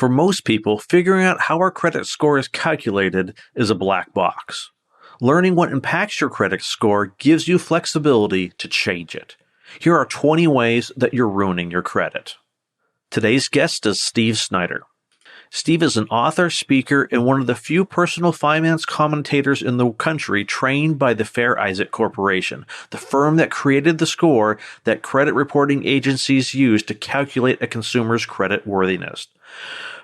For most people, figuring out how our credit score is calculated is a black box. Learning what impacts your credit score gives you flexibility to change it. Here are 20 ways that you're ruining your credit. Today's guest is Steve Snyder. Steve is an author, speaker, and one of the few personal finance commentators in the country trained by the Fair Isaac Corporation, the firm that created the score that credit reporting agencies use to calculate a consumer's credit worthiness.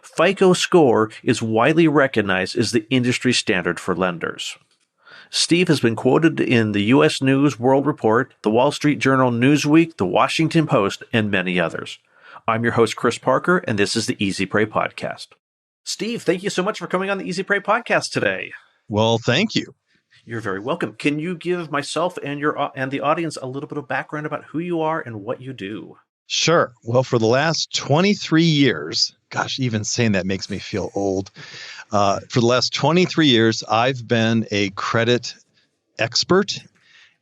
FICO Score is widely recognized as the industry standard for lenders. Steve has been quoted in the U.S. News World Report, the Wall Street Journal, Newsweek, the Washington Post, and many others. I'm your host, Chris Parker, and this is the Easy Pray Podcast. Steve, thank you so much for coming on the Easy Pray Podcast today. Well, thank you. You're very welcome. Can you give myself and the audience a little bit of background about who you are and what you do? Sure. Well, for the last 23 years, gosh, even saying that makes me feel old. For the last 23 years, I've been a credit expert,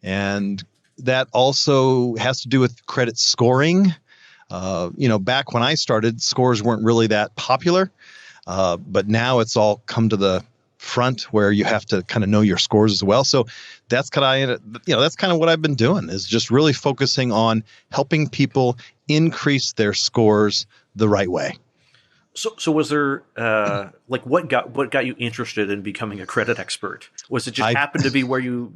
and that also has to do with credit scoring. Back when I started, scores weren't really that popular. But now it's all come to the front where you have to kind of know your scores as well. So that's kind of what I've been doing, is just really focusing on helping people increase their scores the right way. So was there what got you interested in becoming a credit expert? Was it just happened to be where you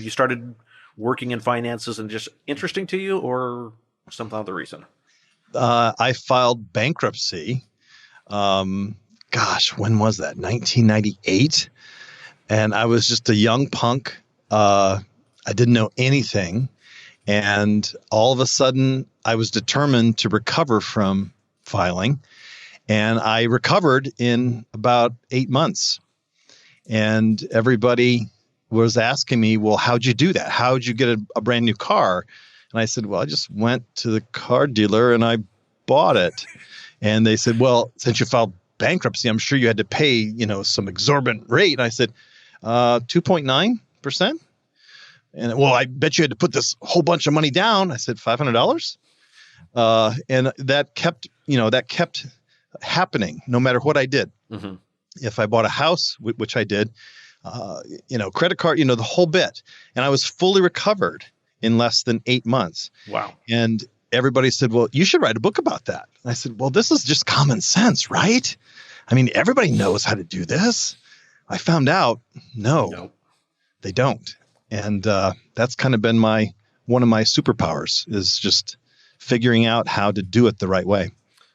started working in finances and just interesting to you, or some other reason? I filed bankruptcy. When was that? 1998. And I was just a young punk. I didn't know anything. And all of a sudden, I was determined to recover from filing. And I recovered in about 8 months. And everybody was asking me, well, how'd you do that? How'd you get a brand new car? And I said, well, I just went to the car dealer and I bought it. And they said, well, since you filed bankruptcy, I'm sure you had to pay, some exorbitant rate. And I said, 2.9%. And well, I bet you had to put this whole bunch of money down. I said, $500. And that kept happening no matter what I did. Mm-hmm. If I bought a house, which I did, credit card, the whole bit. And I was fully recovered in less than 8 months. Wow. And everybody said, well, you should write a book about that. And I said, well, this is just common sense, right? I mean, everybody knows how to do this. I found out, no, they don't. And that's kind of been one of my superpowers, is just figuring out how to do it the right way.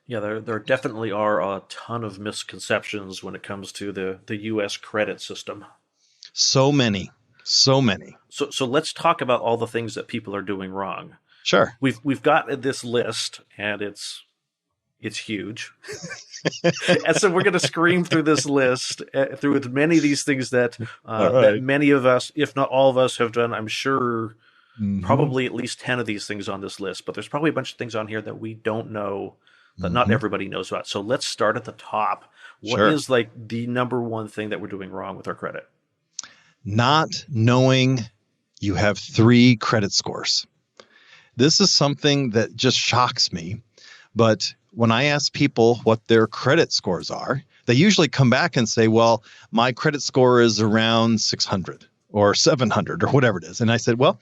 Yeah, there definitely are a ton of misconceptions when it comes to the U.S. credit system. So many. So let's talk about all the things that people are doing wrong. Sure. We've got this list, and it's huge. And so we're going to scream through this list, through as many of these things that that many of us, if not all of us, have done. I'm sure probably at least 10 of these things on this list, but there's probably a bunch of things on here that we don't know, that not everybody knows about. So let's start at the top. What is the number one thing that we're doing wrong with our credit? Not knowing you have 3 credit scores. This is something that just shocks me. But when I ask people what their credit scores are, they usually come back and say, well, my credit score is around 600 or 700 or whatever it is. And I said, well,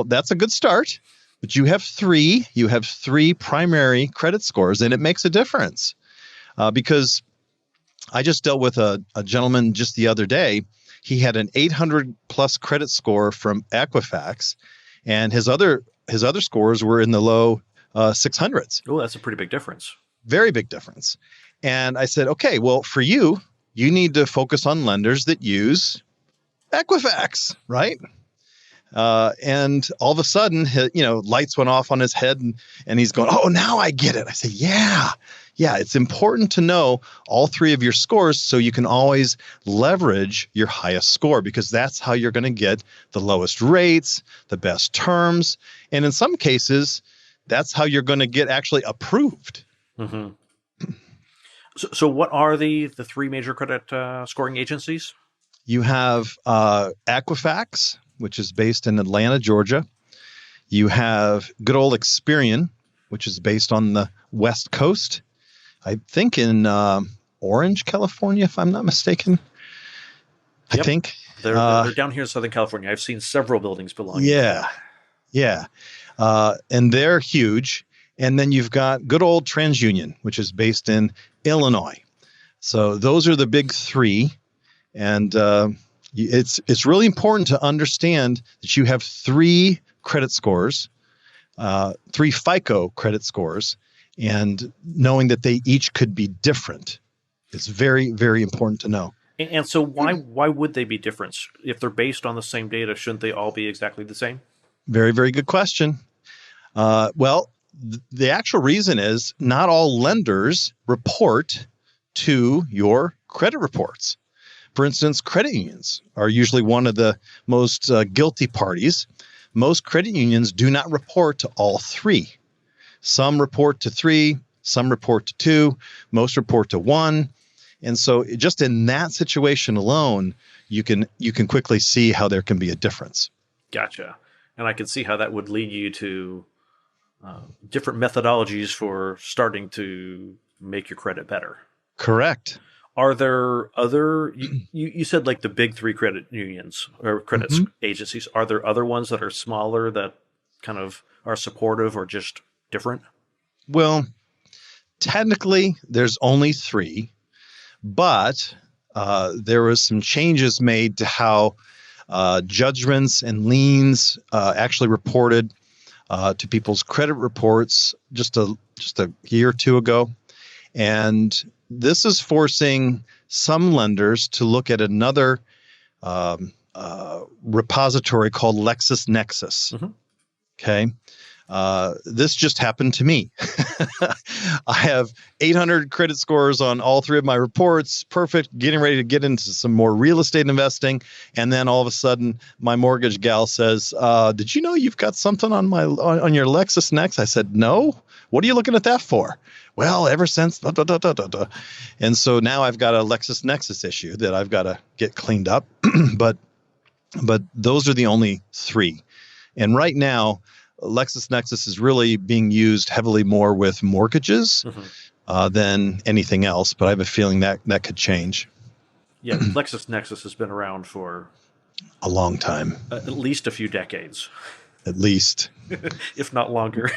that's a good start, but you have 3. You have 3 primary credit scores, and it makes a difference. Because I just dealt with a gentleman just the other day. He had an 800 plus credit score from Equifax, and his other scores were in the low 600s. Oh, that's a pretty big difference. Very big difference. And I said, okay, well, for you need to focus on lenders that use Equifax, right? And all of a sudden, lights went off on his head, and he's going, oh, now I get it. I say, yeah, it's important to know all 3 of your scores so you can always leverage your highest score, because that's how you're going to get the lowest rates, the best terms. And in some cases, that's how you're going to get actually approved. Mm-hmm. So what are the 3 major credit scoring agencies? You have Equifax, which is based in Atlanta, Georgia. You have good old Experian, which is based on the West Coast. I think in Orange, California, if I'm not mistaken. Yep. I think they're down here in Southern California. I've seen several buildings belonging to them. Yeah. And they're huge. And then you've got good old TransUnion, which is based in Illinois. So those are the big three. And it's really important to understand that you have three credit scores, three FICO credit scores, and knowing that they each could be different. It's very, very important to know. And so why would they be different? If they're based on the same data, shouldn't they all be exactly the same? Very, very good question. Well, the actual reason is not all lenders report to your credit reports. For instance, credit unions are usually one of the most guilty parties. Most credit unions do not report to all three. Some report to three, some report to two, most report to one. And so just in that situation alone, you can quickly see how there can be a difference. Gotcha. And I can see how that would lead you to different methodologies for starting to make your credit better. Correct. Are there other, you said like the big three credit unions or credit agencies. Are there other ones that are smaller that kind of are supportive or just different? Well, technically there's only three, but there was some changes made to how judgments and liens actually reported to people's credit reports just a year or two ago. And this is forcing some lenders to look at another repository called Lexus Nexus. Okay. This just happened to me. I have 800 credit scores on all three of my reports. Perfect. Getting ready to get into some more real estate investing. And then all of a sudden my mortgage gal says, did you know you've got something on your Lexus Nexus? I said, no. What are you looking at that for? Well, ever since And so now I've got a Lexus Nexus issue that I've got to get cleaned up. but those are the only three. And right now, Lexus Nexus is really being used heavily more with mortgages than anything else. But I have a feeling that could change. Yeah, Lexus Nexus has been around for a long time. At least a few decades. At least. If not longer.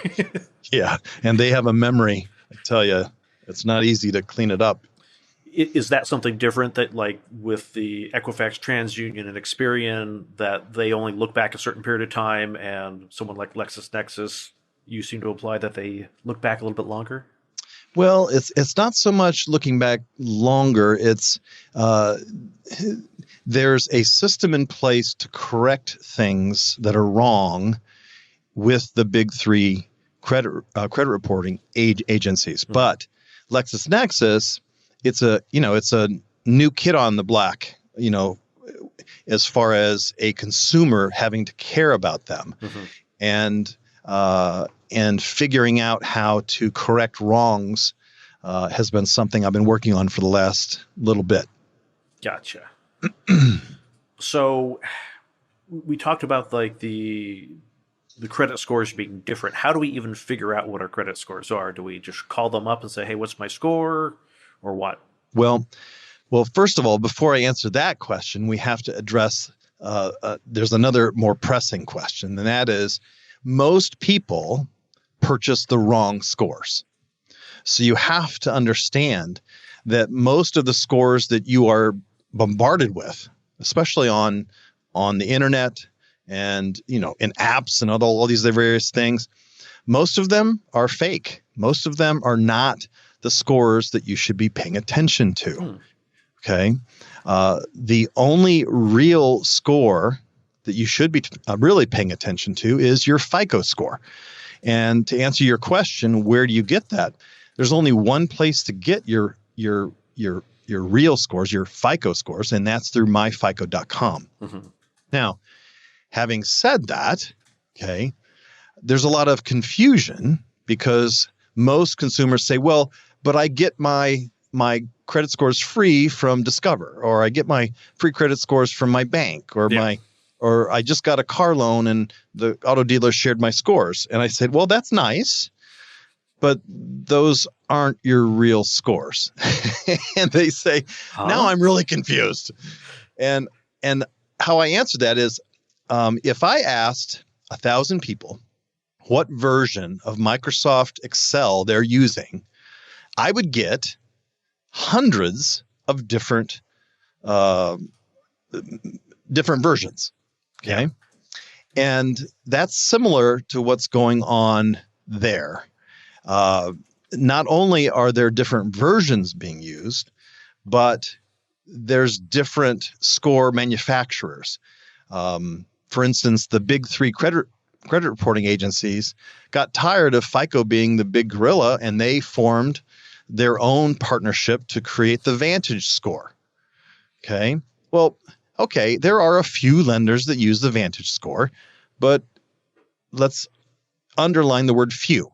Yeah, and they have a memory. I tell you, it's not easy to clean it up. Is that something different that, like, with the Equifax, TransUnion, and Experian, that they only look back a certain period of time, and someone like Lexus Nexus, you seem to imply that they look back a little bit longer? Well, it's not so much looking back longer. It's there's a system in place to correct things that are wrong with the big three credit reporting agencies. But Lexus Nexus, it's a new kid on the block, as far as a consumer having to care about them and figuring out how to correct wrongs has been something I've been working on for the last little bit. Gotcha. So we talked about like the credit scores being different. How do we even figure out what our credit scores are? Do we just call them up and say, hey, what's my score, or what? Well, first of all, before I answer that question, we have to address there's another more pressing question, and that is most people purchase the wrong scores. So you have to understand that most of the scores that you are bombarded with, especially on the internet and in apps and all these various things, most of them are fake. Most of them are not the scores that you should be paying attention to. Okay. The only real score that you should be really paying attention to is your FICO score. And to answer your question, where do you get that? There's only one place to get your real scores, your FICO scores, and that's through myfico.com. Now, having said that, okay, there's a lot of confusion because most consumers say, well, but I get my credit scores free from Discover, or I get my free credit scores from my bank, or or I just got a car loan and the auto dealer shared my scores. And I said, well, that's nice, but those aren't your real scores. And they say, now I'm really confused. And how I answer that is, if I asked 1,000 people what version of Microsoft Excel they're using, I would get hundreds of different versions. Okay. Yeah. And that's similar to what's going on there. Not only are there different versions being used, but there's different score manufacturers. For instance, the big three credit reporting agencies got tired of FICO being the big gorilla, and they formed their own partnership to create the Vantage score. Okay. Well, okay, there are a few lenders that use the Vantage score, but let's underline the word few.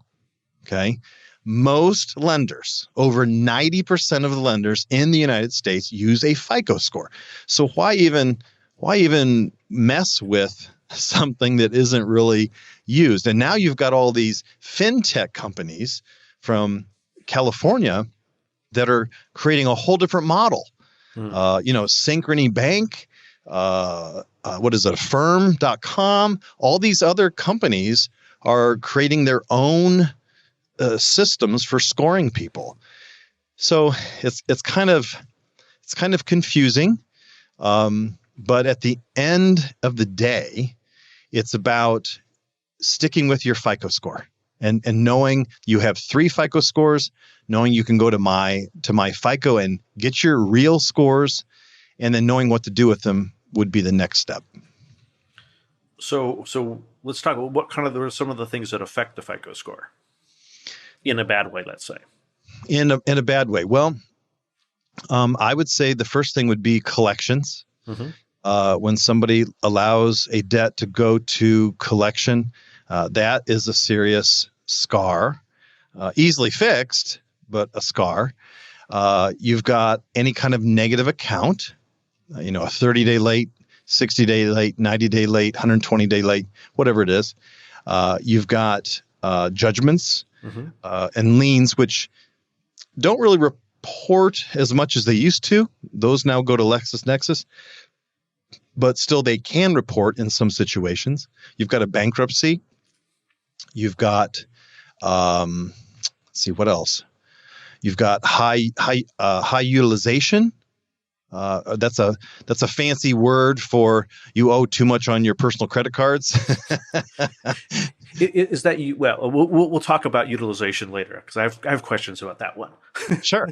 Okay. Most lenders, over 90% of the lenders in the United States, use a FICO score. So why even mess with something that isn't really used? And now you've got all these fintech companies from California that are creating a whole different model. Synchrony Bank, Affirm.com, all these other companies are creating their own systems for scoring people. So it's kind of confusing. But at the end of the day, it's about sticking with your FICO score and knowing you have 3 FICO scores, knowing you can go to my FICO and get your real scores, and then knowing what to do with them would be the next step. So let's talk about what kind of some of the things that affect the FICO score in a bad way, let's say. In a bad way. Well, I would say the first thing would be collections. Mm-hmm. When somebody allows a debt to go to collection, that is a serious scar, easily fixed, but a scar. You've got any kind of negative account, a 30-day late, 60-day late, 90-day late, 120-day late, whatever it is. You've got judgments and liens, which don't really report as much as they used to. Those now go to Lexus Nexus, but still they can report in some situations. You've got a bankruptcy. You've got, let's see, what else? You've got high utilization. That's a fancy word for you owe too much on your personal credit cards. Is that you? Well, we'll talk about utilization later because I have questions about that one. Sure.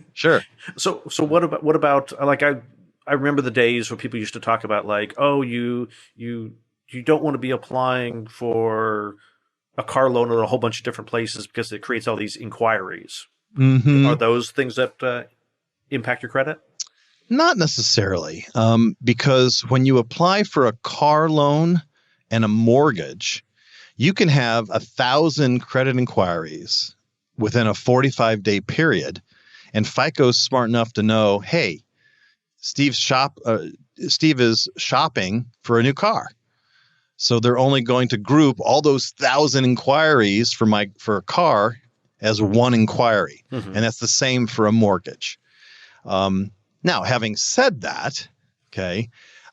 So what about like I remember the days where people used to talk about like, oh, you don't want to be applying for a car loan in a whole bunch of different places because it creates all these inquiries. Mm-hmm. Are those things that impact your credit? Not necessarily, because when you apply for a car loan and a mortgage, you can have 1,000 credit inquiries within a 45-day period, and FICO's smart enough to know, hey, Steve is shopping for a new car. So they're only going to group all those 1,000 inquiries for a car as one inquiry. Mm-hmm. And that's the same for a mortgage. Now, having said that, okay,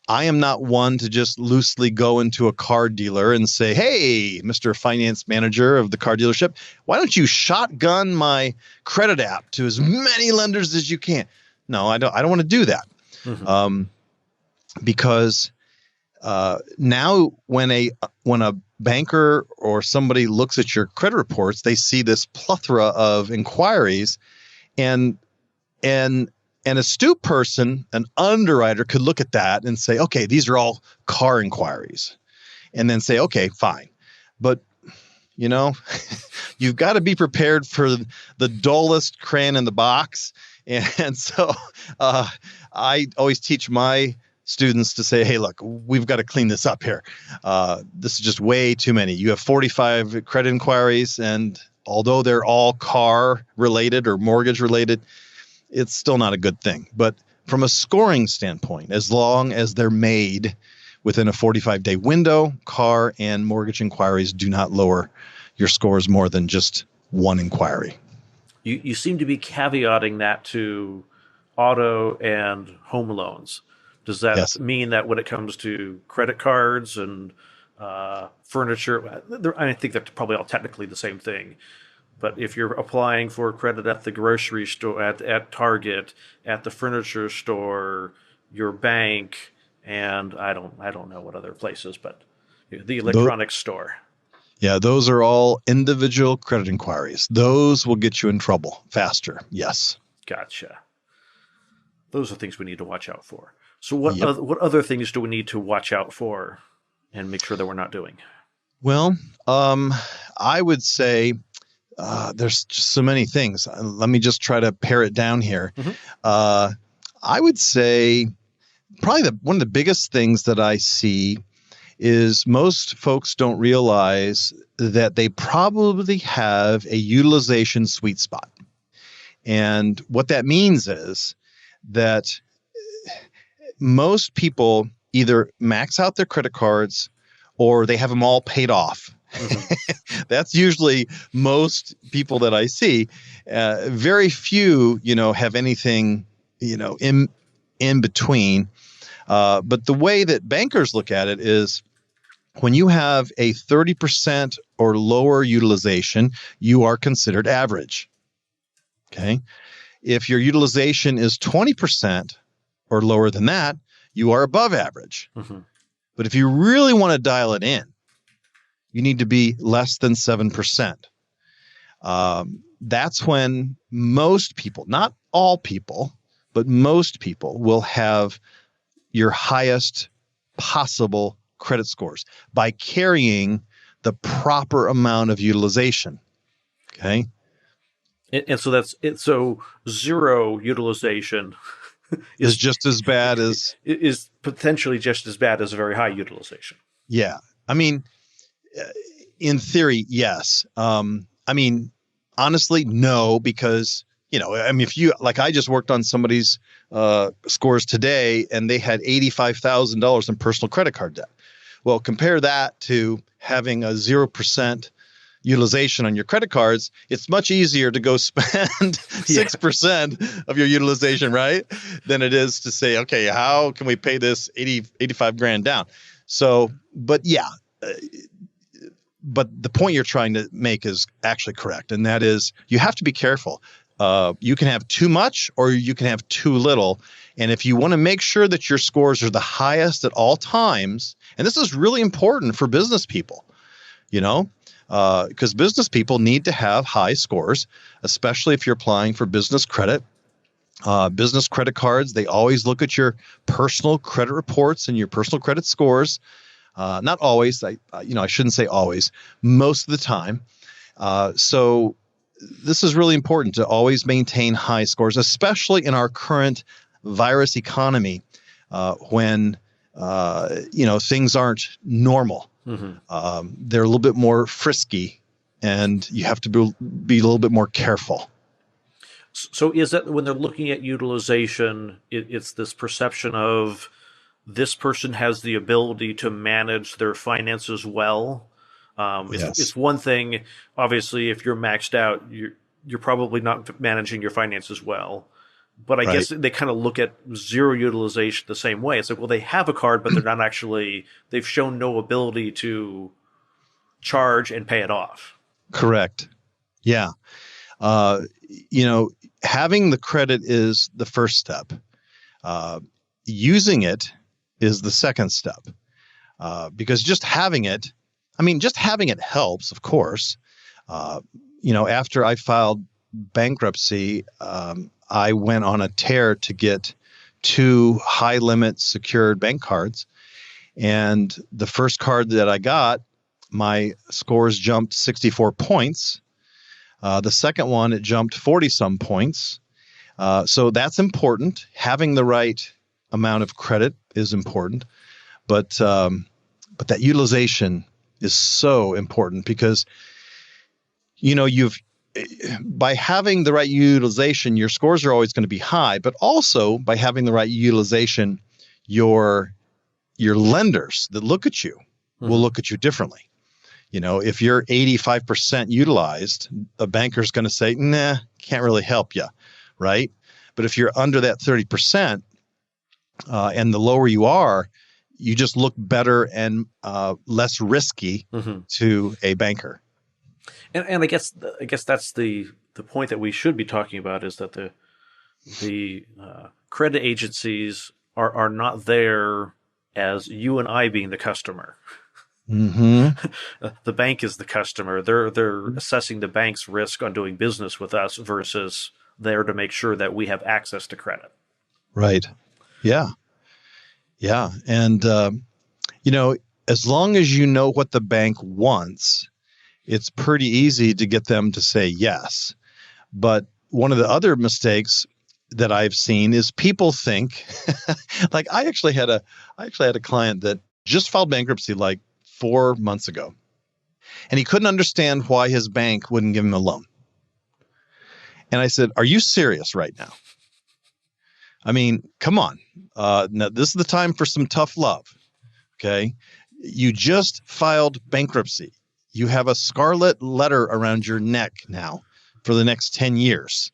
I am not one to just loosely go into a car dealer and say, hey, Mr. Finance Manager of the car dealership, why don't you shotgun my credit app to as many lenders as you can? No, I don't want to do that. Mm-hmm. Because now when a banker or somebody looks at your credit reports, they see this plethora of inquiries, and an astute person, an underwriter, could look at that and say, okay, these are all car inquiries, and then say, okay, fine. But, you've got to be prepared for the dullest crayon in the box. And so I always teach my students to say, hey, look, we've got to clean this up here. This is just way too many. You have 45 credit inquiries, and although they're all car related or mortgage related, it's still not a good thing. But from a scoring standpoint, as long as they're made within a 45-day window, car and mortgage inquiries do not lower your scores more than just one inquiry. You seem to be caveating that to auto and home loans. Does that Yes. mean that when it comes to credit cards and furniture, I think they're probably all technically the same thing. But if you're applying for credit at the grocery store, at Target, at the furniture store, your bank, and I don't know what other places, but the electronics store. Yeah, those are all individual credit inquiries. Those will get you in trouble faster. Yes. Gotcha. Those are things we need to watch out for. So what Yep. what other things do we need to watch out for and make sure that we're not doing? Well, I would say there's just so many things. Let me just try to pare it down here. Mm-hmm. I would say probably one of the biggest things that I see is most folks don't realize that they probably have a utilization sweet spot. And what that means is that most people either max out their credit cards or they have them all paid off. Mm-hmm. That's usually most people that I see. Very few, have anything, in between. But the way that bankers look at it is when you have a 30% or lower utilization, you are considered average. Okay. If your utilization is 20% or lower than that, you are above average. Mm-hmm. But if you really want to dial it in, you need to be less than 7%. That's when most people, not all people, but most people will have your highest possible credit scores by carrying the proper amount of utilization. Okay. And so that's it. So zero utilization is just as bad as is potentially just as bad as a very high utilization. Yeah. I mean, in theory, yes. Honestly, no, because, if you, like I just worked on somebody's scores today and they had $85,000 in personal credit card debt. Well, compare that to having a 0% utilization on your credit cards. It's much easier to go spend 6% of your utilization, right? Than it is to say, okay, how can we pay this 85 grand down? So, but the point you're trying to make is actually correct. And that is you have to be careful. You can have too much or you can have too little. And if you want to make sure that your scores are the highest at all times, and this is really important for business people, because business people need to have high scores, especially if you're applying for business credit. Business credit cards, they always look at your personal credit reports and your personal credit scores. Not always, I shouldn't say always, most of the time. So this is really important to always maintain high scores, especially in our current virus economy when, things aren't normal. Mm-hmm. They're a little bit more frisky and you have to be a little bit more careful. So is that when they're looking at utilization, it's this perception of this person has the ability to manage their finances well? Yes. It's one thing, obviously, if you're maxed out, you're probably not managing your finances well. But I guess they kind of look at zero utilization the same way. It's like, well, they have a card, but they're not actually, they've shown no ability to charge and pay it off. Correct. Yeah. Having the credit is the first step. Using it is the second step. Because just having it helps, of course. After I filed bankruptcy, I went on a tear to get 2 high-limit secured bank cards. And the first card that I got, my scores jumped 64 points. The second one, it jumped 40-some points. So that's important. Having the right amount of credit is important. But that utilization is so important because, by having the right utilization, your scores are always going to be high, but also by having the right utilization, your lenders that look at you will look at you differently. If you're 85% utilized, a banker's going to say, nah, can't really help you, right? But if you're under that 30%, and the lower you are, you just look better and less risky to a banker. And I guess that's the point that we should be talking about, is that the credit agencies are not there as you and I being the customer. The bank is the customer. They're assessing the bank's risk on doing business with us versus there to make sure that we have access to credit. Right. Yeah. Yeah. And, as long as you know what the bank wants, it's pretty easy to get them to say yes. But one of the other mistakes that I've seen is people think like I actually had a client that just filed bankruptcy like 4 months ago, and he couldn't understand why his bank wouldn't give him a loan. And I said, "Are you serious right now? I mean, come on. Now this is the time for some tough love. Okay. You just filed bankruptcy. You have a scarlet letter around your neck now for the next 10 years.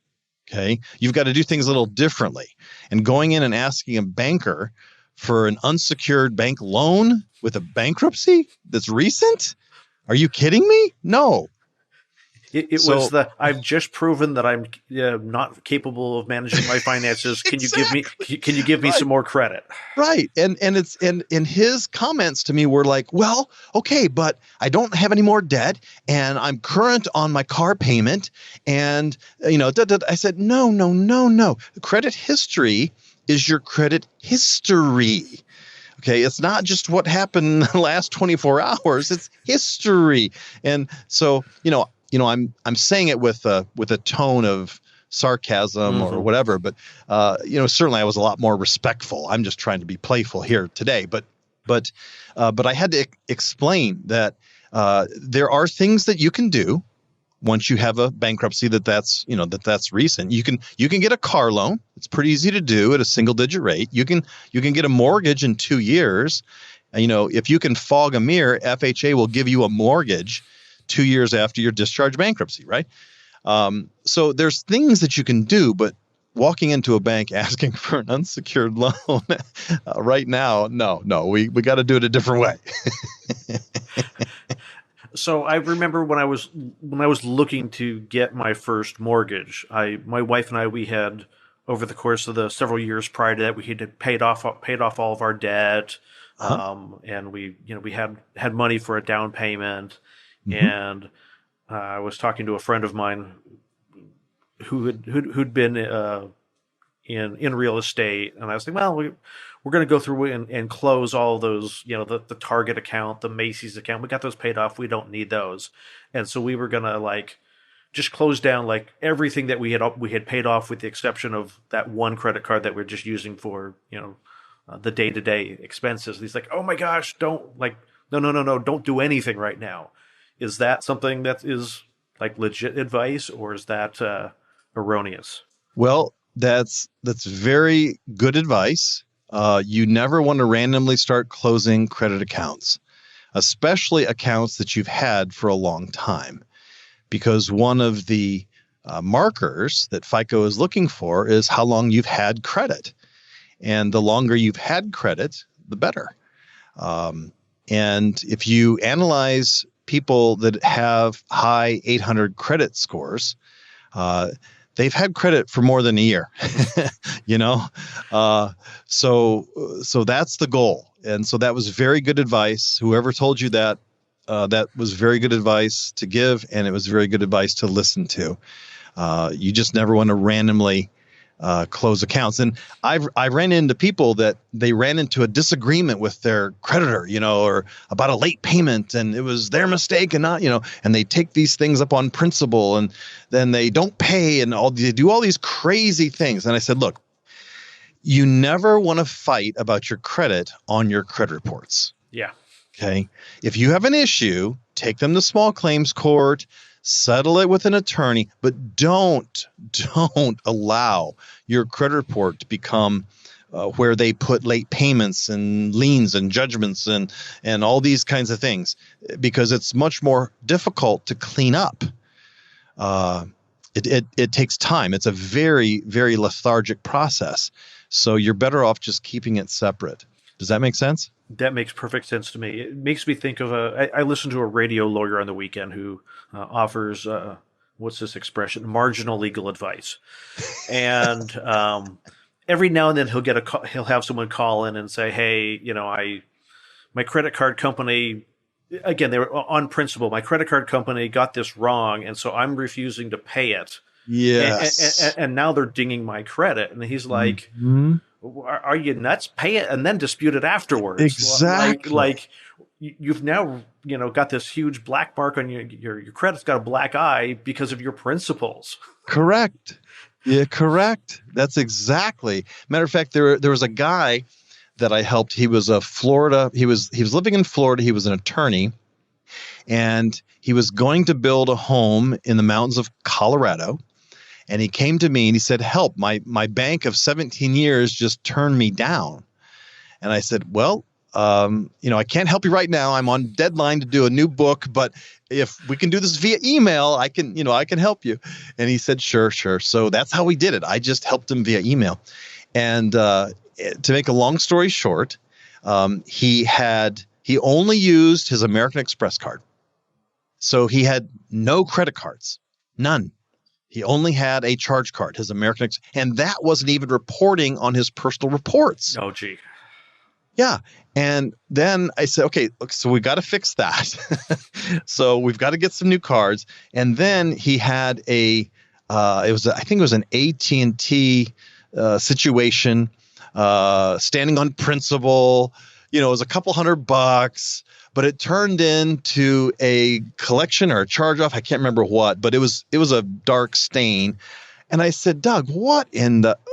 Okay. You've got to do things a little differently. And going in and asking a banker for an unsecured bank loan with a bankruptcy that's recent? Are you kidding me? No. It was I've just proven that I'm not capable of managing my finances. Can you give me some more credit? Right. And his comments to me were like, well, okay, but I don't have any more debt and I'm current on my car payment. And, I said, no. Credit history is your credit history. Okay. It's not just what happened in the last 24 hours. It's history. And so, I'm saying it with a tone of sarcasm or whatever, but certainly I was a lot more respectful. I'm just trying to be playful here today, but I had to explain that there are things that you can do once you have a bankruptcy that's recent. You can get a car loan. It's pretty easy to do at a single digit rate. You can get a mortgage in 2 years. If you can fog a mirror, FHA will give you a mortgage 2 years after your discharge bankruptcy, right? So there's things that you can do, but walking into a bank asking for an unsecured loan right now, no, we got to do it a different way. So I remember when I was looking to get my first mortgage, my wife and I, we had, over the course of the several years prior to that, we had paid off all of our debt, and we had money for a down payment. And I was talking to a friend of mine who'd been in real estate, and I was thinking, well, we're going to go through and close all those, the Target account, the Macy's account. We got those paid off. We don't need those, and so we were going to just close down everything that we had paid off, with the exception of that one credit card that we're just using for the day-to-day expenses. And he's like, "Oh my gosh, no, don't do anything right now." Is that something that is legit advice, or is that erroneous? Well, that's very good advice. You never want to randomly start closing credit accounts, especially accounts that you've had for a long time, because one of the markers that FICO is looking for is how long you've had credit. And the longer you've had credit, the better. And if you analyze people that have high 800 credit scores, they've had credit for more than a year, so that's the goal. And so that was very good advice. Whoever told you that, that was very good advice to give, and it was very good advice to listen to. You just never want to randomly close accounts. And I ran into people that they ran into a disagreement with their creditor, or about a late payment, and it was their mistake and not, and they take these things up on principle, and then they don't pay, and they do all these crazy things. And I said, look, you never want to fight about your credit on your credit reports. Yeah. Okay. If you have an issue, take them to small claims court, settle it with an attorney, but don't allow your credit report to become where they put late payments and liens and judgments and all these kinds of things, because it's much more difficult to clean up. It takes time. It's a very, very lethargic process. So you're better off just keeping it separate. Does that make sense? That makes perfect sense to me. It makes me think of I listened to a radio lawyer on the weekend who offers, what's this expression? Marginal legal advice. And every now and then he'll have someone call in and say, hey, my credit card company, again, they were on principle. My credit card company got this wrong, and so I'm refusing to pay it. Yes. And now they're dinging my credit. And he's like, are you nuts? Pay it and then dispute it afterwards. Exactly. Like you've now, got this huge black mark on your credit's got a black eye because of your principles. Correct. Yeah, correct. That's exactly. Matter of fact, there was a guy that I helped. He was he was living in Florida. He was an attorney, and he was going to build a home in the mountains of Colorado. And he came to me and he said, help, my bank of 17 years just turned me down. And I said, well, I can't help you right now. I'm on deadline to do a new book, but if we can do this via email, I can help you. And he said, sure. So that's how we did it. I just helped him via email. And to make a long story short, he only used his American Express card. So he had no credit cards, none. He only had a charge card, his American Express, and that wasn't even reporting on his personal reports. Oh, gee. Yeah. And then I said, okay, look, so we got to fix that. So we've got to get some new cards. And then he had I think it was an AT&T situation, standing on principle. It was a couple $100, but it turned into a collection or a charge off. I can't remember what, but it was a dark stain. And I said, Doug, what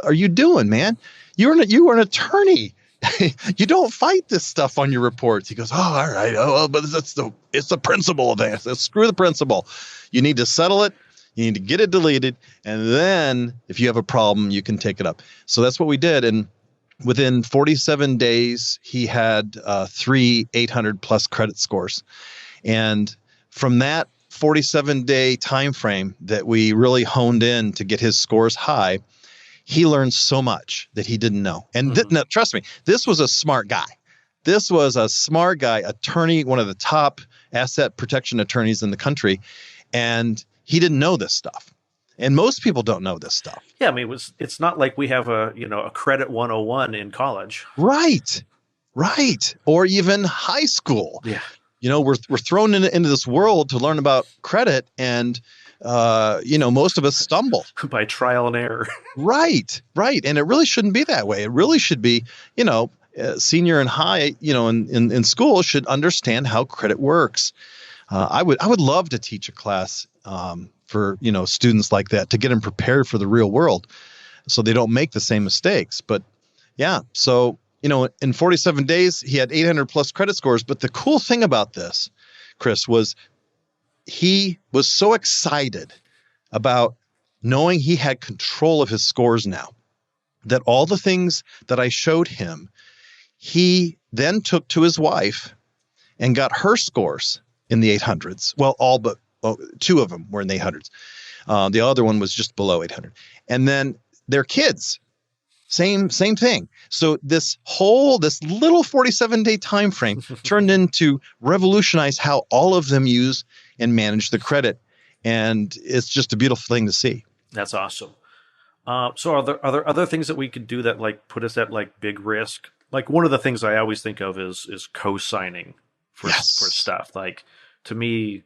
are you doing, man? You were an attorney. You don't fight this stuff on your reports. He goes, oh, all right. Oh, but it's the principle of this. Screw the principle. You need to settle it. You need to get it deleted. And then if you have a problem, you can take it up. So that's what we did. And within 47 days, he had 3 800+ credit scores. And from that 47-day time frame that we really honed in to get his scores high, he learned so much that he didn't know. And no, trust me, this was a smart guy. This was a smart guy, attorney, one of the top asset protection attorneys in the country. And he didn't know this stuff. And most people don't know this stuff. Yeah, I mean, it's not like we have a credit 101 in college. Right. Or even high school. Yeah. We're thrown into this world to learn about credit, and most of us stumble by trial and error. Right. And it really shouldn't be that way. It really should be, senior and high, in school should understand how credit works. I would love to teach a class for students like that, to get them prepared for the real world so they don't make the same mistakes. But yeah, so in 47 days he had 800+ credit scores. But the cool thing about this, Chris, was he was so excited about knowing he had control of his scores now, that all the things that I showed him, he then took to his wife and got her scores in the 800s. Well, all but 2 of them were in the 800s. The other one was just below 800. And then their kids, same thing. So this little 47-day time frame turned into revolutionize how all of them use and manage the credit. And it's just a beautiful thing to see. That's awesome. So are there other things that we could do that put us at big risk? One of the things I always think of is cosigning for stuff. To me,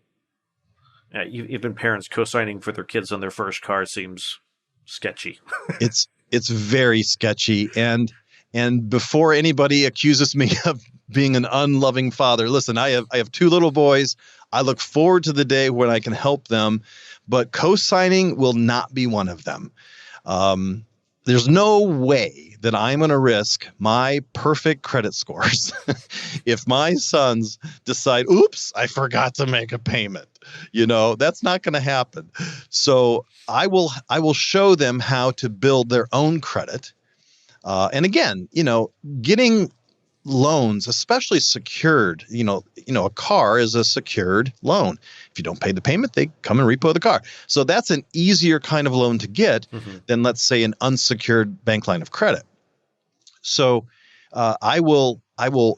even parents cosigning for their kids on their first car seems sketchy. It's very sketchy. And before anybody accuses me of being an unloving father, listen, I have 2 little boys. I look forward to the day when I can help them, but cosigning will not be one of them. There's no way that I'm going to risk my perfect credit scores if my sons decide, oops, I forgot to make a payment. That's not going to happen. So I will show them how to build their own credit. And again, getting loans, especially secured, a car is a secured loan. If you don't pay the payment, they come and repo the car. So that's an easier kind of loan to get than, let's say, an unsecured bank line of credit. So I will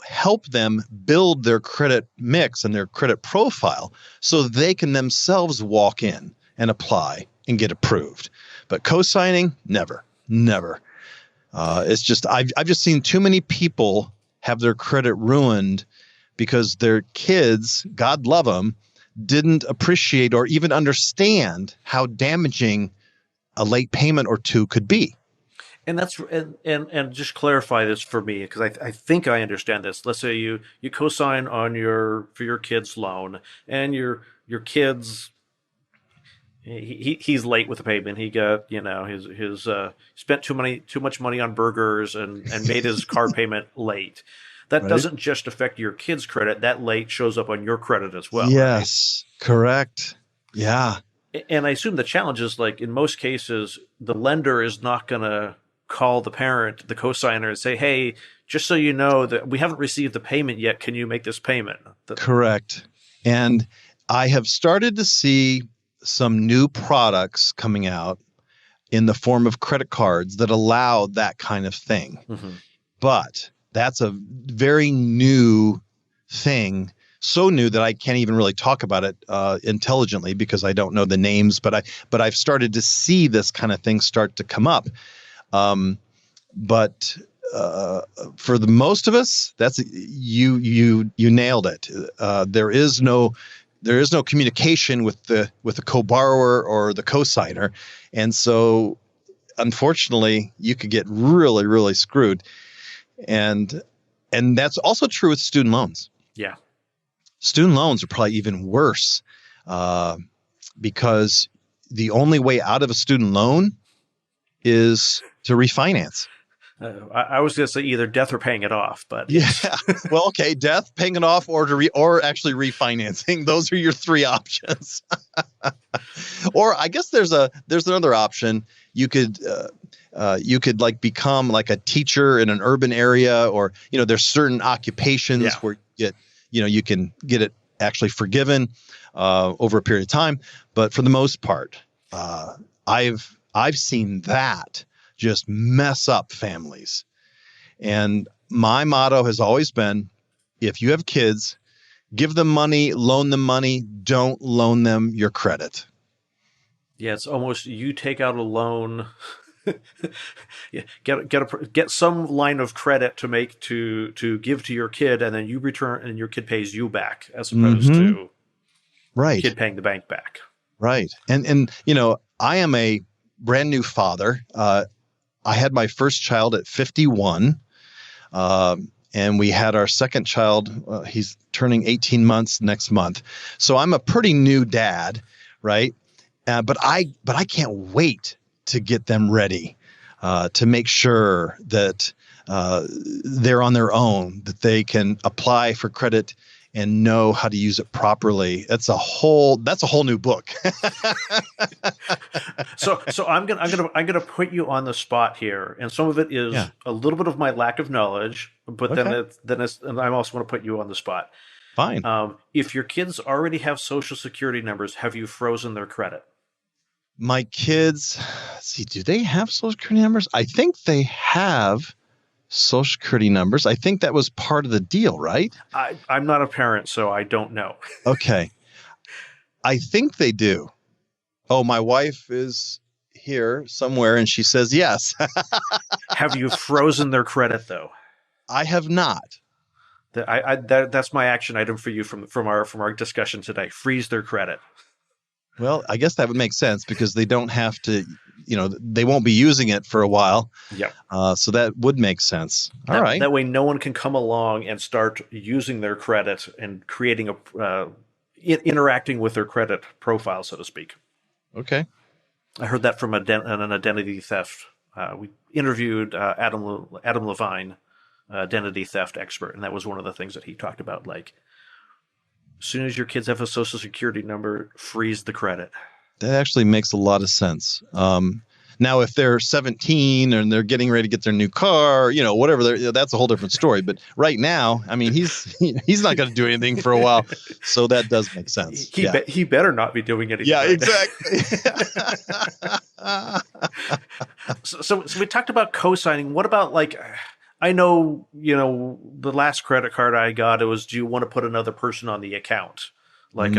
help them build their credit mix and their credit profile so they can themselves walk in and apply and get approved. But co-signing, never. It's just I've just seen too many people have their credit ruined because their kids, God love them, didn't appreciate or even understand how damaging a late payment or two could be. And that's and just clarify this for me, because I think I understand this. Let's say you co-sign for your kid's loan, and your kid's he's late with the payment. He got his spent too much money on burgers and made his car payment late. That doesn't just affect your kid's credit. That late shows up on your credit as well. Yes, right? Correct. Yeah. And I assume the challenge is, like, in most cases, the lender is not going to call the parent, the cosigner, and say, "Hey, just so you know that we haven't received the payment yet. Can you make this payment?" Correct. And I have started to see some new products coming out in the form of credit cards that allow that kind of thing. But that's a very new thing, so new that I can't even really talk about it intelligently because I don't know the names. But I've started to see this kind of thing start to come up. But for the most of us, that's you nailed it. There is no communication with the co-borrower or the co-signer, and so unfortunately, you could get really, really screwed. And that's also true with student loans. Yeah, student loans are probably even worse because the only way out of a student loan is to refinance. I was going to say either death or paying it off, but yeah. Well, okay, death, paying it off, or or actually refinancing. Those are your three options. Or I guess there's another option. You could like become like a teacher in an urban area, or there's certain occupations where you can get it actually forgiven over a period of time. But for the most part, I've seen that just mess up families. And my motto has always been, if you have kids, give them money, loan them money, don't loan them your credit. Yeah, it's almost, you take out a loan, get some line of credit to give to your kid, and then you return and your kid pays you back, as opposed to kid paying the bank back. Right. And I am a brand new father. I had my first child at 51, and we had our second child. He's turning 18 months next month. So I'm a pretty new dad, right? But I can't wait to get them ready, to make sure that they're on their own, that they can apply for credit and know how to use it properly. That's a whole new book. So I'm gonna put you on the spot here, and some of it is a little bit of my lack of knowledge, but then I'm also going to put you on the spot. Fine. If your kids already have Social Security numbers, have you frozen their credit? My kids, do they have Social Security numbers? I think they have Social Security numbers. I think that was part of the deal, right? I'm not a parent, so I don't know. Okay. I think they do. Oh, my wife is here somewhere, and she says yes. Have you frozen their credit, though? I have not. That's my action item for you from our discussion today. Freeze their credit. Well, I guess that would make sense because they don't have to, they won't be using it for a while. Yeah. So that would make sense. All right. That way no one can come along and start using their credit and creating interacting with their credit profile, so to speak. Okay. I heard that from an identity theft. We interviewed Adam Levine, identity theft expert, and that was one of the things that he talked about. Like, As soon as your kids have a social security number, freeze the credit. That actually makes a lot of sense. Now, if they're 17 and they're getting ready to get their new car, whatever, that's a whole different story. But right now, I mean, he's not going to do anything for a while, so that does make sense. He better not be doing anything. Yeah, right exactly. So we talked about cosigning. What about I know, the last credit card I got, it was, do you want to put another person on the account? What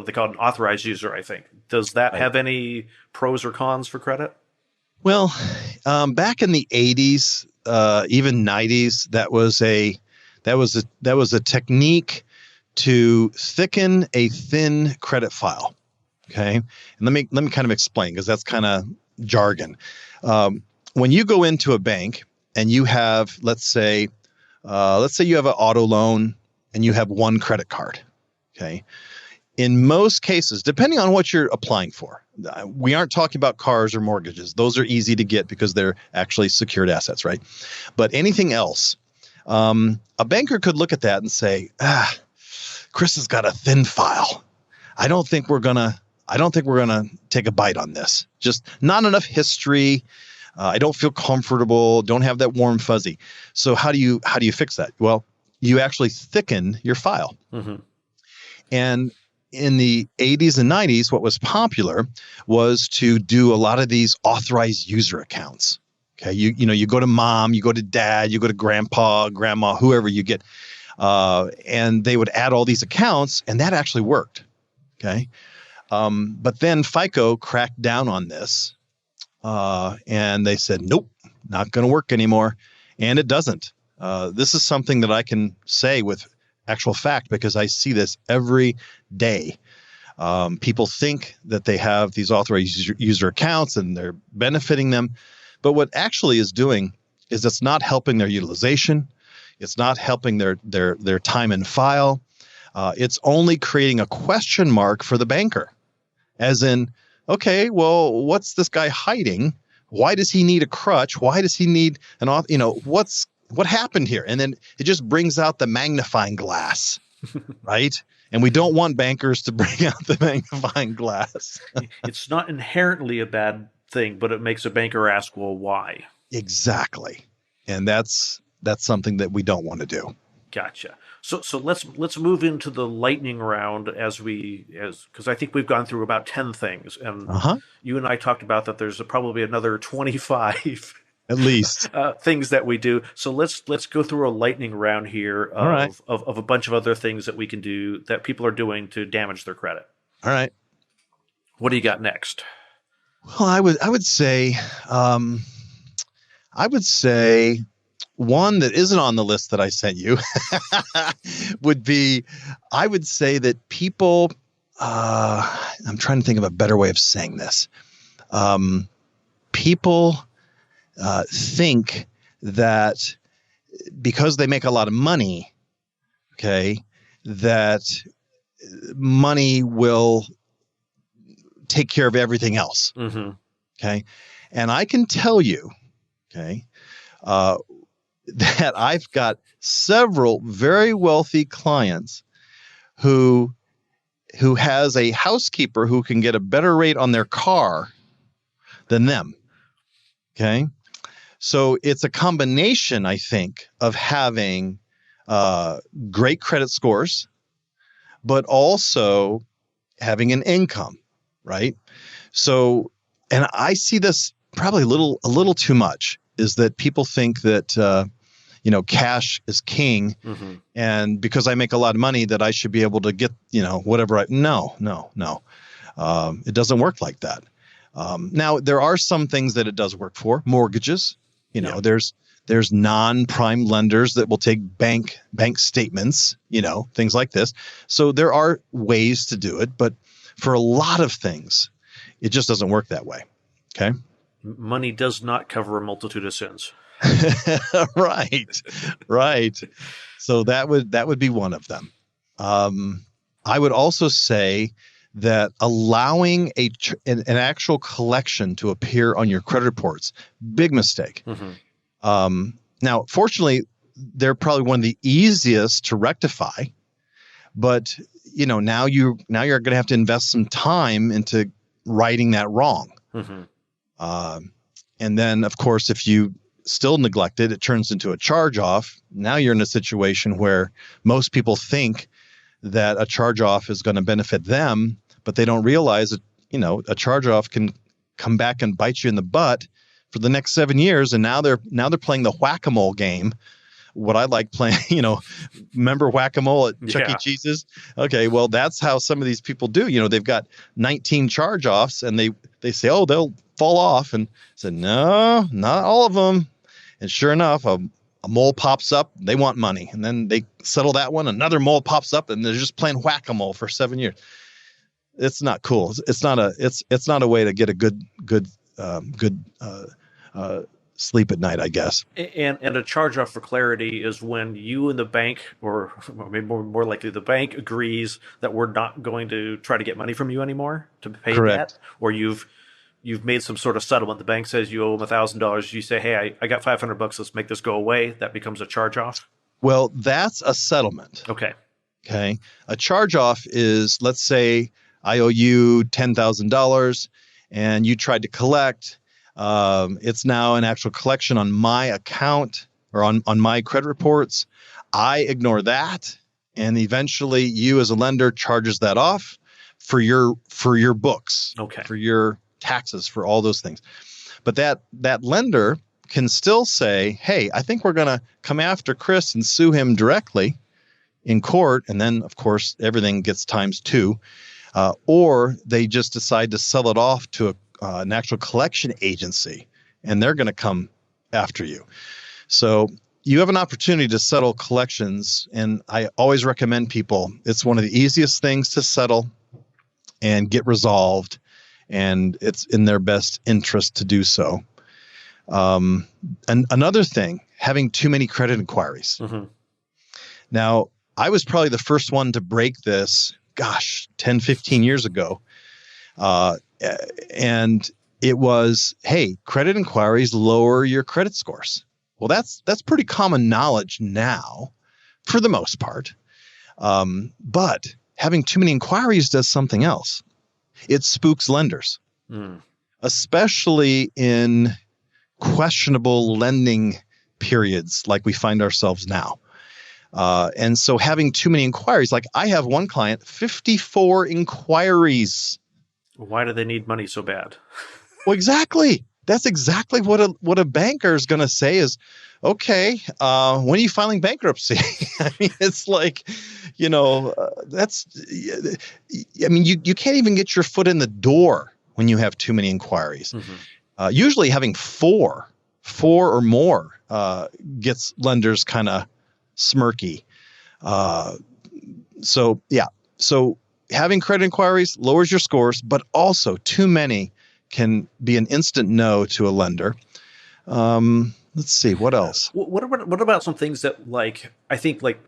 they call an authorized user, I think. Does that have any pros or cons for credit? Well, back in the 80s, even 90s, that was a technique to thicken a thin credit file. Okay, and let me kind of explain, because that's kind of jargon. When you go into a bank and you have, let's say you have an auto loan and you have one credit card. Okay. In most cases, depending on what you're applying for, we aren't talking about cars or mortgages. Those are easy to get because they're actually secured assets, right? But anything else, a banker could look at that and say, Chris has got a thin file. I don't think we're gonna take a bite on this. Just not enough history. I don't feel comfortable. Don't have that warm fuzzy. So how do you fix that? Well, you actually thicken your file. Mm-hmm. And in the 80s and 90s, what was popular was to do a lot of these authorized user accounts. Okay, you go to mom, you go to dad, you go to grandpa, grandma, whoever you get, and they would add all these accounts, and that actually worked. Okay, but then FICO cracked down on this, and they said, nope, not going to work anymore, and it doesn't. This is something that I can say with actual fact, because I see this every day. People think that they have these authorized user accounts and they're benefiting them. But what actually is doing is it's not helping their utilization. It's not helping their time in file. It's only creating a question mark for the banker. As in, okay, well, what's this guy hiding? Why does he need a crutch? Why does he need what happened here? And then it just brings out the magnifying glass, right? And we don't want bankers to bring out the magnifying glass. It's not inherently a bad thing, but it makes a banker ask, well, why? Exactly. And that's something that we don't want to do. Gotcha. So let's move into the lightning round because I think we've gone through about 10 things, and you and I talked about that there's probably another 25 at least things that we do. So let's go through a lightning round here of a bunch of other things that we can do that people are doing to damage their credit. All right. What do you got next? Well, I would say one that isn't on the list that I sent you would be, I would say that people, I'm trying to think of a better way of saying this. People think that because they make a lot of money, okay, that money will take care of everything else. Mm-hmm. Okay. And I can tell you, okay, that I've got several very wealthy clients who has a housekeeper who can get a better rate on their car than them. Okay. So it's a combination, I think, of having great credit scores, but also having an income, right? So, and I see this probably a little too much, is that people think that, cash is king. Mm-hmm. And because I make a lot of money that I should be able to get, whatever. No. It doesn't work like that. Now, there are some things that it does work for. Mortgages, there's non-prime lenders that will take bank statements, things like this. So there are ways to do it, but for a lot of things, it just doesn't work that way. Okay. Money does not cover a multitude of sins. Right. So that would be one of them. I would also say that allowing an actual collection to appear on your credit reports, big mistake. Mm-hmm. Now, fortunately, they're probably one of the easiest to rectify, but now you're going to have to invest some time into righting that wrong. And then, of course, if you still neglect it, it turns into a charge-off. Now you're in a situation where most people think that a charge-off is going to benefit them, but they don't realize that, a charge-off can come back and bite you in the butt for the next 7 years. And now they're playing the whack-a-mole game. What I like playing, remember whack-a-mole at Chuck E. Cheese's? Okay, well, that's how some of these people do. They've got 19 charge-offs, and they say, oh, they'll fall off. And I said, no, not all of them. And sure enough, a mole pops up. They want money. And then they settle that one. Another mole pops up, and they're just playing whack-a-mole for 7 years. It's not cool. It's not a way to get a good sleep at night, I guess. And a charge-off, for clarity, is when you and the bank, or maybe more likely the bank, agrees that we're not going to try to get money from you anymore to pay that, or you've made some sort of settlement. The bank says you owe them $1,000. You say, hey, I got $500. Let's make this go away. That becomes a charge-off. Well, that's a settlement. Okay. A charge-off is, let's say I owe you $10,000 and you tried to collect. It's now an actual collection on my account or on my credit reports. I ignore that, and eventually you as a lender charges that off for your books, for your taxes, for all those things. But that lender can still say, hey, I think we're going to come after Chris and sue him directly in court. And then, of course, everything gets times 2. Or they just decide to sell it off to an actual collection agency, and they're going to come after you. So you have an opportunity to settle collections, and I always recommend people, it's one of the easiest things to settle and get resolved, and it's in their best interest to do so. And another thing, having too many credit inquiries. Now, I was probably the first one to break this, 10, 15 years ago. And it was, hey, credit inquiries lower your credit scores. Well, that's pretty common knowledge now, for the most part. But having too many inquiries does something else. It spooks lenders, especially in questionable lending periods like we find ourselves now. And so having too many inquiries, like I have one client, 54 inquiries. Why do they need money so bad? Well, exactly. That's exactly what a banker is going to say is, okay, when are you filing bankruptcy? I mean, it's like, you can't even get your foot in the door when you have too many inquiries. Usually having four or more gets lenders kind of smirky. So having credit inquiries lowers your scores, but also too many can be an instant no to a lender. Let's see, what else? What about some things that I think that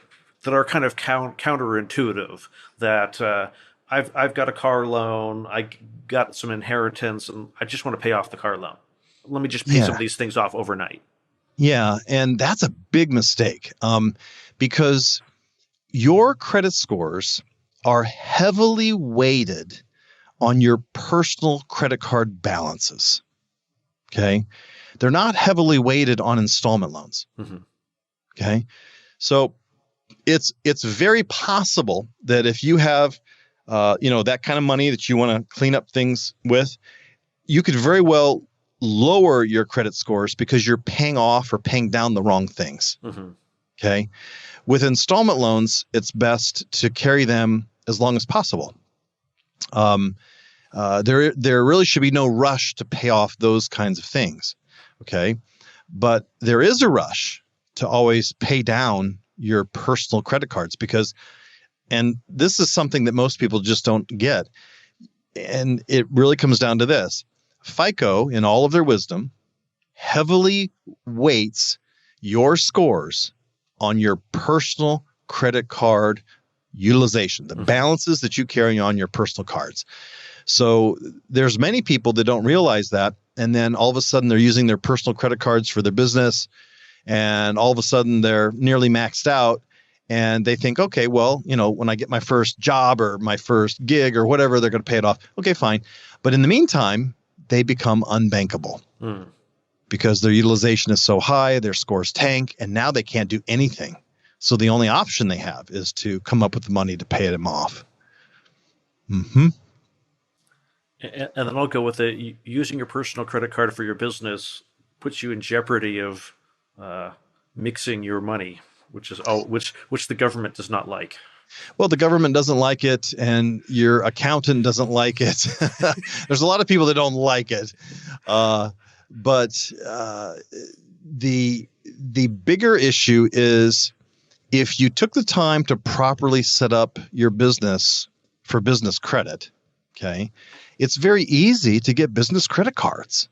are kind of counterintuitive? That I've got a car loan, I got some inheritance, and I just want to pay off the car loan. Let me just pay some of these things off overnight. Yeah, and that's a big mistake because your credit scores are heavily weighted on your personal credit card balances. Okay. They're not heavily weighted on installment loans. Okay. So it's very possible that if you have, that kind of money that you want to clean up things with, you could very well lower your credit scores because you're paying off or paying down the wrong things. Okay. With installment loans, it's best to carry them as long as possible. There really should be no rush to pay off those kinds of things. Okay. But there is a rush to always pay down your personal credit cards and this is something that most people just don't get. And it really comes down to this. FICO, in all of their wisdom, heavily weights your scores on your personal credit card utilization, the balances that you carry on your personal cards. So there's many people that don't realize that. And then all of a sudden they're using their personal credit cards for their business. And all of a sudden they're nearly maxed out. And they think, okay, well, when I get my first job or my first gig or whatever, they're going to pay it off. Okay, fine. But in the meantime, they become unbankable because their utilization is so high, their scores tank, and now they can't do anything. So the only option they have is to come up with the money to pay them off. Mm-hmm. And then I'll go with it. Using your personal credit card for your business puts you in jeopardy of mixing your money, which the government does not like. Well, the government doesn't like it, and your accountant doesn't like it. There's a lot of people that don't like it, but the bigger issue is if you took the time to properly set up your business for business credit. Okay, it's very easy to get business credit cards,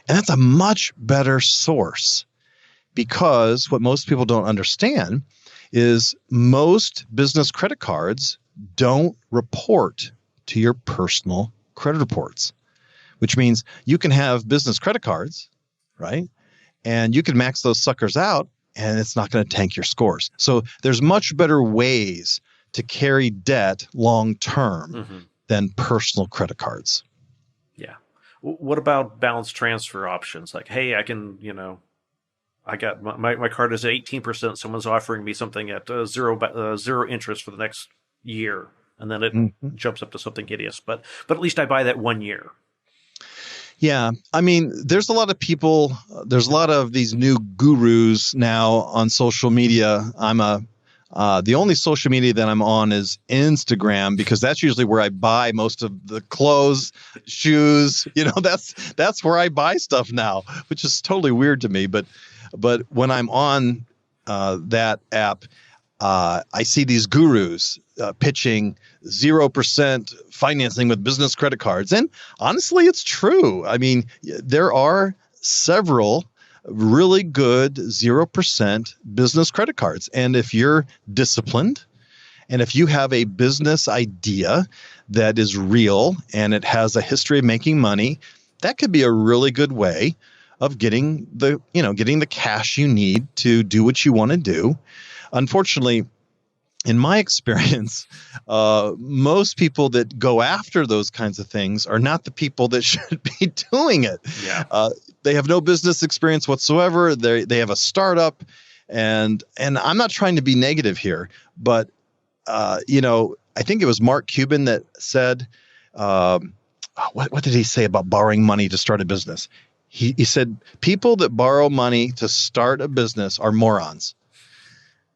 and that's a much better source because what most people don't understand is most business credit cards don't report to your personal credit reports, which means you can have business credit cards, right? And you can max those suckers out and it's not going to tank your scores. So there's much better ways to carry debt long term than personal credit cards. Yeah. What about balance transfer options? Like, hey, I can, I got my card is at 18%. Someone's offering me something at zero interest for the next year, and then it jumps up to something hideous. But at least I buy that 1 year. Yeah, I mean, there's a lot of people. There's a lot of these new gurus now on social media. The only social media that I'm on is Instagram because that's usually where I buy most of the clothes, shoes. That's where I buy stuff now, which is totally weird to me. But when I'm on that app, I see these gurus pitching 0% financing with business credit cards. And honestly, it's true. I mean, there are several really good 0% business credit cards. And if you're disciplined and if you have a business idea that is real and it has a history of making money, that could be a really good way of getting the cash you need to do what you want to do. Unfortunately, in my experience, most people that go after those kinds of things are not the people that should be doing it. Yeah. They have no business experience whatsoever. They have a startup, and I'm not trying to be negative here, but I think it was Mark Cuban that said, what did he say about borrowing money to start a business? He said people that borrow money to start a business are morons.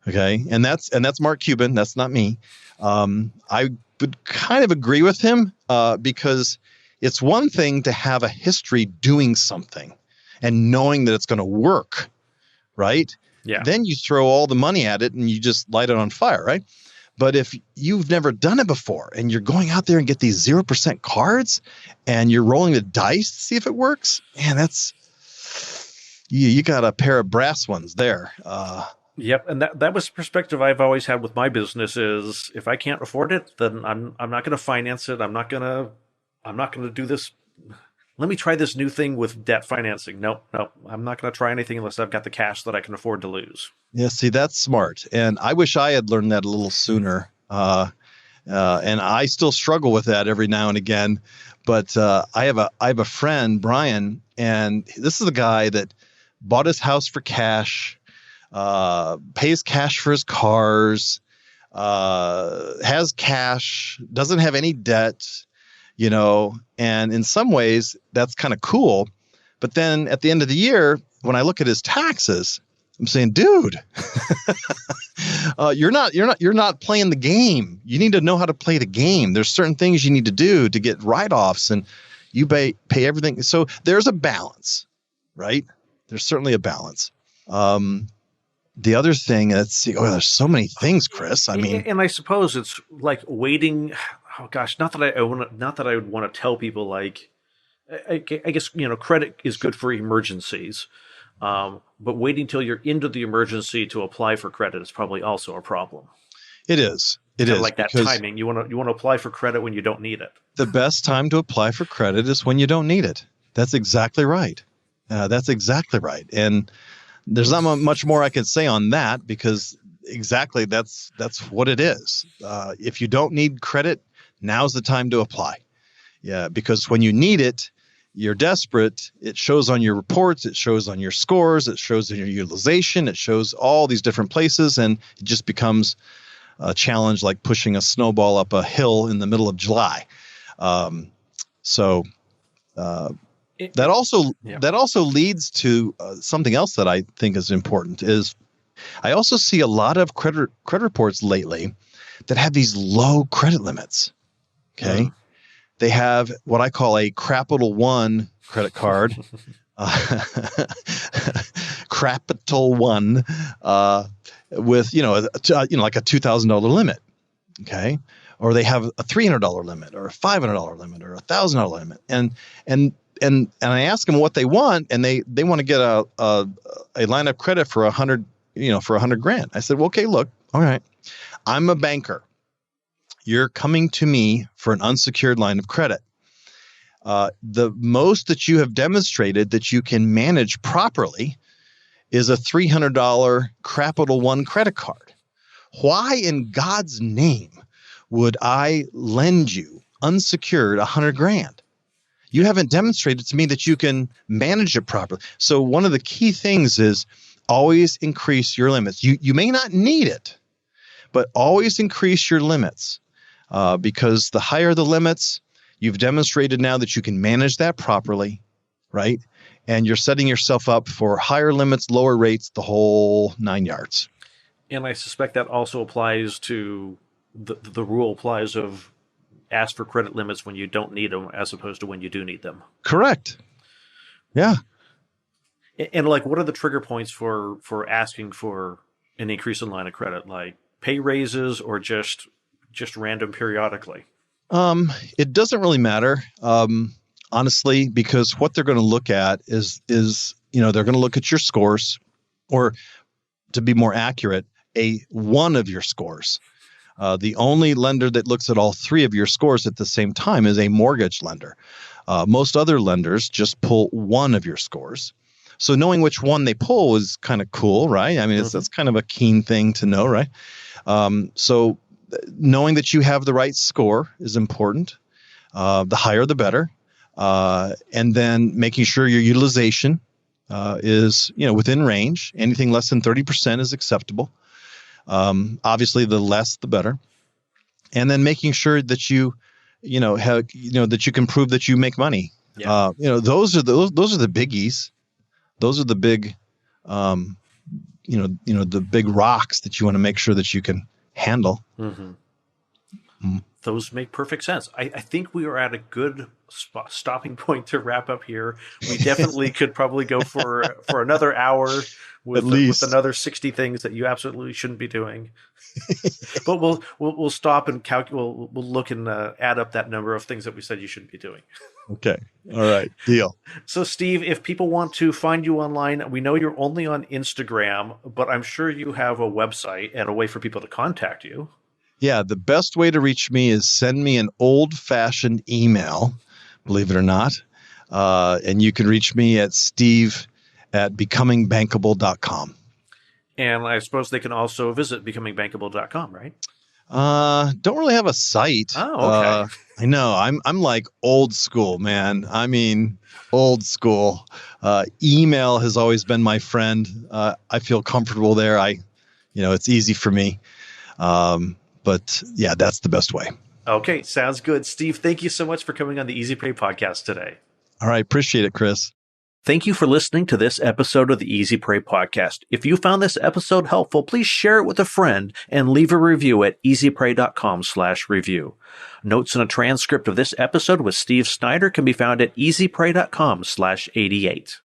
Okay, and that's Mark Cuban. That's not me. I would kind of agree with him because it's one thing to have a history doing something and knowing that it's going to work, right? Yeah. Then you throw all the money at it and you just light it on fire, right? But if you've never done it before and you're going out there and get these 0% cards and you're rolling the dice to see if it works, man, that's you got a pair of brass ones there. Yep, and that was the perspective I've always had with my business is if I can't afford it, then I'm not going to finance it. I'm not going to do this. Let me try this new thing with debt financing. Nope. I'm not going to try anything unless I've got the cash that I can afford to lose. Yeah, see, that's smart. And I wish I had learned that a little sooner. And I still struggle with that every now and again. But I have a friend, Brian, and this is a guy that bought his house for cash, pays cash for his cars, has cash, doesn't have any debt, and in some ways that's kind of cool. But then at the end of the year, when I look at his taxes, I'm saying, dude, you're not playing the game. You need to know how to play the game. There's certain things you need to do to get write-offs, and you pay everything. So there's a balance, right? There's certainly a balance. The other thing, let's see. Oh, there's so many things, Chris. I mean, and I suppose it's like waiting. Oh gosh, not that I would want to tell people like. I guess credit is good for emergencies, but waiting till you're into the emergency to apply for credit is probably also a problem. It is. It is like that timing. You want to apply for credit when you don't need it. The best time to apply for credit is when you don't need it. That's exactly right. And there's not much more I can say on that because exactly. That's what it is. If you don't need credit, now's the time to apply. Yeah, because when you need it, you're desperate. It shows on your reports. It shows on your scores. It shows in your utilization. It shows all these different places, and it just becomes a challenge like pushing a snowball up a hill in the middle of July. That also leads to something else that I think is important. Is I also see a lot of credit reports lately that have these low credit limits. Okay. Mm. They have what I call a Capital One credit card, Capital One, with like a $2,000 limit, okay, or they have a $300 limit, or a $500 limit, or a $1,000 limit, and I ask them what they want, and they want to get a line of credit for $100 grand. I said, well, okay, look, all right, I'm a banker. You're coming to me for an unsecured line of credit. The most that you have demonstrated that you can manage properly is a $300 Capital One credit card. Why in God's name would I lend you unsecured $100 grand? You haven't demonstrated to me that you can manage it properly. So one of the key things is always increase your limits. You may not need it, but always increase your limits. Because the higher the limits, you've demonstrated now that you can manage that properly, right? And you're setting yourself up for higher limits, lower rates, the whole 9 yards. And I suspect that also applies to the rule applies of ask for credit limits when you don't need them as opposed to when you do need them. Correct. Yeah. And like, what are the trigger points for asking for an increase in line of credit? Like pay raises or just random periodically? It doesn't really matter, honestly, because what they're going to look at is they're going to look at your scores, or to be more accurate, one of your scores. The only lender that looks at all three of your scores at the same time is a mortgage lender. Most other lenders just pull one of your scores. So knowing which one they pull is kind of cool, right? I mean, that's kind of a keen thing to know, right? So knowing that you have the right score is important. The higher, the better. And then making sure your utilization is within range. Anything less than 30% is acceptable. Obviously, the less, the better. And then making sure that you that you can prove that you make money. Yeah. Those are the biggies. Those are the big, the big rocks that you want to make sure that you can handle. Mm-hmm. Those make perfect sense. I think we are at a good stopping point to wrap up here. We definitely could probably go for another hour with another 60 things that you absolutely shouldn't be doing. But we'll stop and calculate. We'll look and add up that number of things that we said you shouldn't be doing. Okay. All right. Deal. So, Steve, if people want to find you online, we know you're only on Instagram, but I'm sure you have a website and a way for people to contact you. Yeah, the best way to reach me is send me an old-fashioned email, believe it or not. And you can reach me at steve@becomingbankable.com. And I suppose they can also visit becomingbankable.com, right? Don't really have a site. Oh, okay. I know. I'm like old school, man. I mean, old school. Email has always been my friend. I feel comfortable there. It's easy for me. But yeah, that's the best way. Okay, sounds good. Steve, thank you so much for coming on the Easy Pray podcast today. All right, appreciate it, Chris. Thank you for listening to this episode of the Easy Pray podcast. If you found this episode helpful, please share it with a friend and leave a review at easypray.com/review. Notes and a transcript of this episode with Steve Snyder can be found at easypray.com/88.